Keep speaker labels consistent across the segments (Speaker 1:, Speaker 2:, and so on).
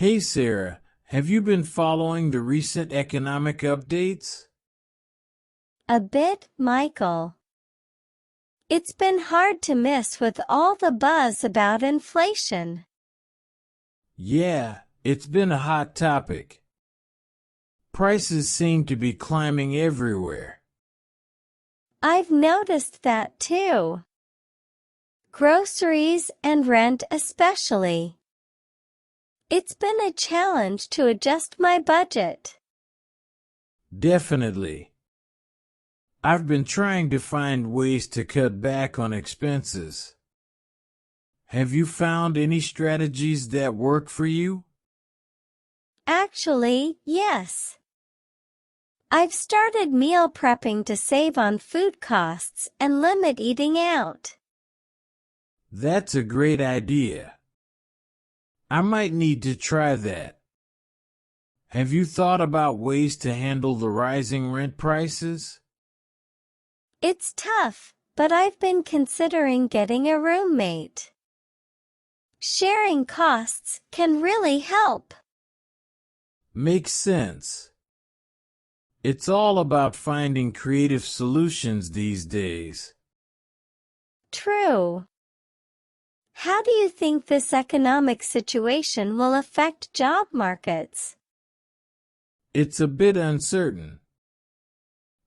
Speaker 1: Hey Sarah, have you been following the recent economic updates?
Speaker 2: A bit, Michael. It's been hard to miss with all the buzz about inflation.
Speaker 1: Yeah, it's been a hot topic. Prices seem to be climbing everywhere.
Speaker 2: I've noticed that too. Groceries and rent especially. It's been a challenge to adjust my budget.
Speaker 1: Definitely. I've been trying to find ways to cut back on expenses. Have you found any strategies that work for you?
Speaker 2: Actually, yes. I've started meal prepping to save on food costs and limit eating out.
Speaker 1: That's a great idea. I might need to try that. Have you thought about ways to handle the rising rent prices?
Speaker 2: It's tough, but I've been considering getting a roommate. Sharing costs can really help.
Speaker 1: Makes sense. It's all about finding creative solutions these days.
Speaker 2: True. How do you think this economic situation will affect job markets?
Speaker 1: It's a bit uncertain.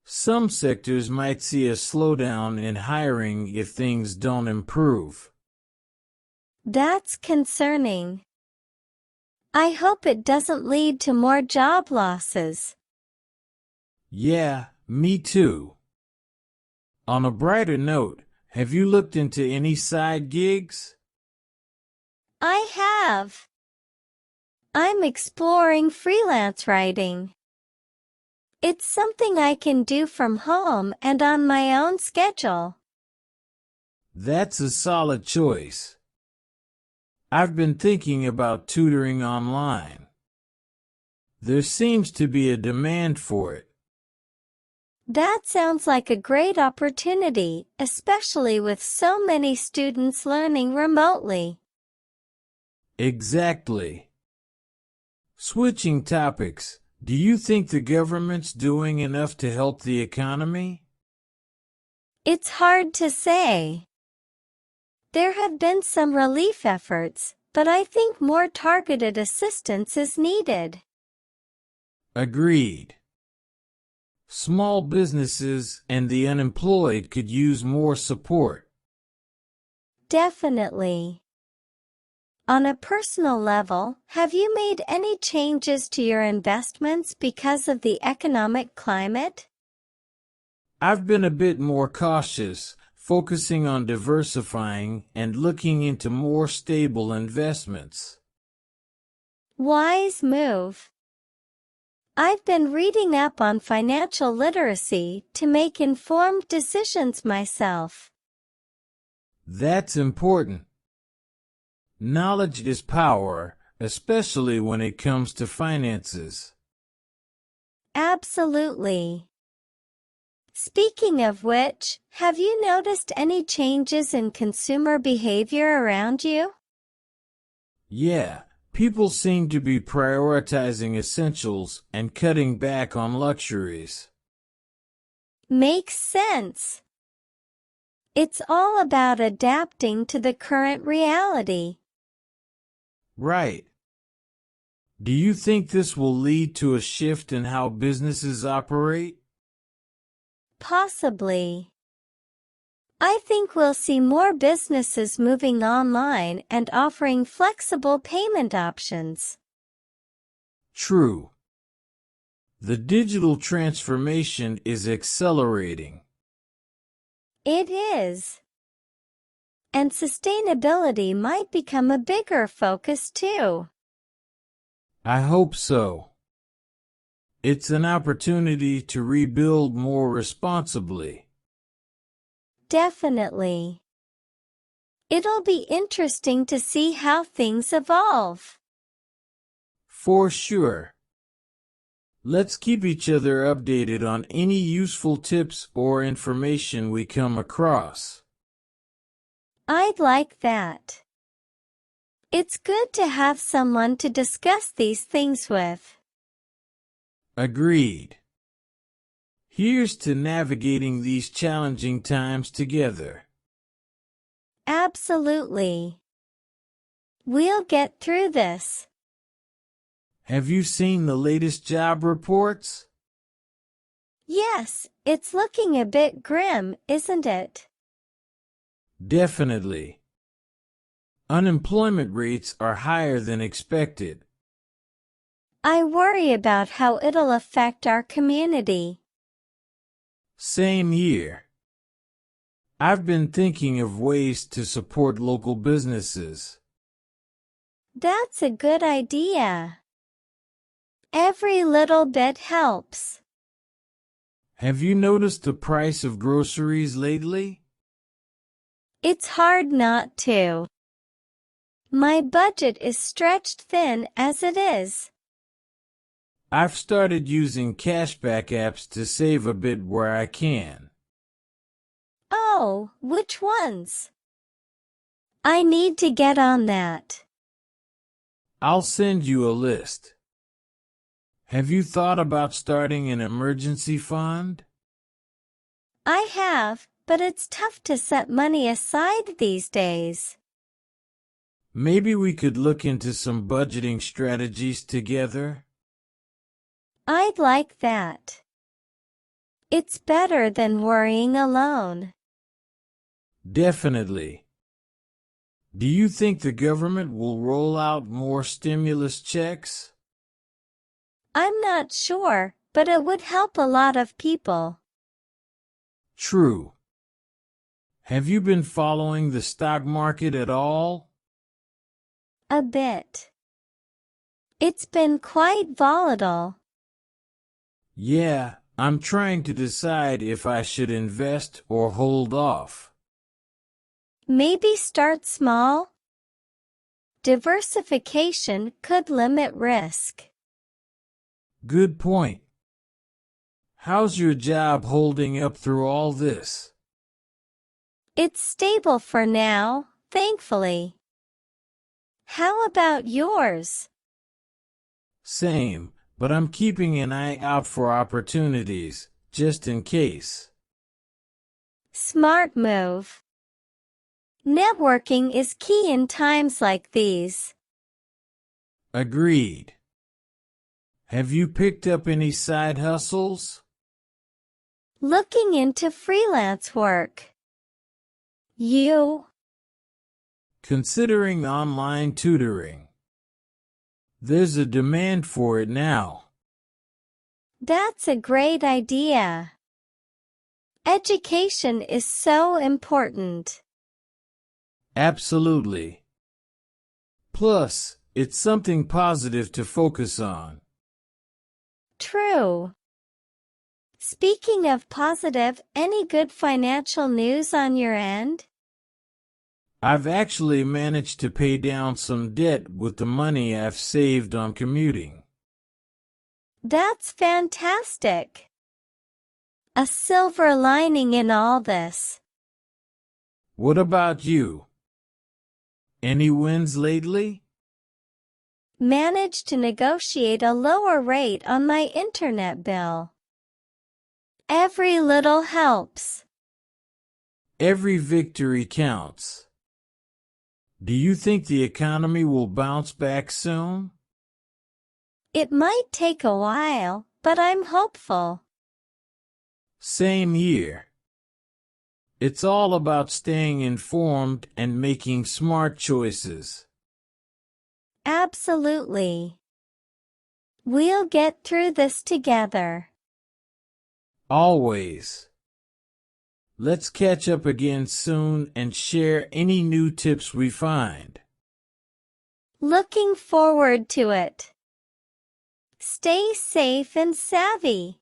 Speaker 1: Some sectors might see a slowdown in hiring if things don't improve.
Speaker 2: That's concerning. I hope it doesn't lead to more job losses.
Speaker 1: Yeah, me too. On a brighter note, have you looked into any side gigs?
Speaker 2: I have. I'm exploring freelance writing. It's something I can do from home and on my own schedule.
Speaker 1: That's a solid choice. I've been thinking about tutoring online. There seems to be a demand for it.
Speaker 2: That sounds like a great opportunity, especially with so many students learning remotely.
Speaker 1: Exactly. Switching topics, do you think the government's doing enough to help the economy?
Speaker 2: It's hard to say. There have been some relief efforts, but I think more targeted assistance is needed.
Speaker 1: Agreed. Small businesses and the unemployed could use more support.
Speaker 2: Definitely. On a personal level, have you made any changes to your investments because of the economic climate?
Speaker 1: I've been a bit more cautious, focusing on diversifying and looking into more stable investments.
Speaker 2: Wise move. I've been reading up on financial literacy to make informed decisions myself.
Speaker 1: That's important. Knowledge is power, especially when it comes to finances.
Speaker 2: Absolutely. Speaking of which, have you noticed any changes in consumer behavior around you?
Speaker 1: Yeah, people seem to be prioritizing essentials and cutting back on luxuries.
Speaker 2: Makes sense. It's all about adapting to the current reality.
Speaker 1: Right. Do you think this will lead to a shift in how businesses operate?
Speaker 2: Possibly. I think we'll see more businesses moving online and offering flexible payment options.
Speaker 1: True. The digital transformation is accelerating.
Speaker 2: It is. And sustainability might become a bigger focus too.
Speaker 1: I hope so. It's an opportunity to rebuild more responsibly.
Speaker 2: Definitely. It'll be interesting to see how things evolve.
Speaker 1: For sure. Let's keep each other updated on any useful tips or information we come across.
Speaker 2: I'd like that. It's good to have someone to discuss these things with.
Speaker 1: Agreed. Here's to navigating these challenging times together.
Speaker 2: Absolutely. We'll get through this.
Speaker 1: Have you seen the latest job reports?
Speaker 2: Yes, it's looking a bit grim, isn't it?
Speaker 1: Definitely. Unemployment rates are higher than expected.
Speaker 2: I worry about how it'll affect our community.
Speaker 1: Same here. I've been thinking of ways to support local businesses.
Speaker 2: That's a good idea. Every little bit helps.
Speaker 1: Have you noticed the price of groceries lately?
Speaker 2: It's hard not to. My budget is stretched thin as it is.
Speaker 1: I've started using cashback apps to save a bit where I can.
Speaker 2: Oh, which ones? I need to get on that.
Speaker 1: I'll send you a list. Have you thought about starting an emergency fund?
Speaker 2: I have, but it's tough to set money aside these days.
Speaker 1: Maybe we could look into some budgeting strategies together.
Speaker 2: I'd like that. It's better than worrying alone.
Speaker 1: Definitely. Do you think the government will roll out more stimulus checks?
Speaker 2: I'm not sure, but it would help a lot of people.
Speaker 1: True. Have you been following the stock market at all?
Speaker 2: A bit. It's been quite volatile.
Speaker 1: Yeah, I'm trying to decide if I should invest or hold off.
Speaker 2: Maybe start small. Diversification could limit risk.
Speaker 1: Good point. How's your job holding up through all this?
Speaker 2: It's stable for now, thankfully. How about yours?
Speaker 1: Same, but I'm keeping an eye out for opportunities, just in case.
Speaker 2: Smart move. Networking is key in times like these.
Speaker 1: Agreed. Have you picked up any side hustles?
Speaker 2: Looking into freelance work. You?
Speaker 1: Considering online tutoring. There's a demand for it now.
Speaker 2: That's a great idea. Education is so important.
Speaker 1: Absolutely. Plus, it's something positive to focus on.
Speaker 2: True. Speaking of positive, any good financial news on your end?
Speaker 1: I've actually managed to pay down some debt with the money I've saved on commuting.
Speaker 2: That's fantastic. A silver lining in all this.
Speaker 1: What about you? Any wins lately?
Speaker 2: Managed to negotiate a lower rate on my internet bill. Every little helps.
Speaker 1: Every victory counts. Do you think the economy will bounce back soon?
Speaker 2: It might take a while, but I'm hopeful.
Speaker 1: Same here. It's all about staying informed and making smart choices.
Speaker 2: Absolutely. We'll get through this together.
Speaker 1: Always. Let's catch up again soon and share any new tips we find.
Speaker 2: Looking forward to it. Stay safe and savvy.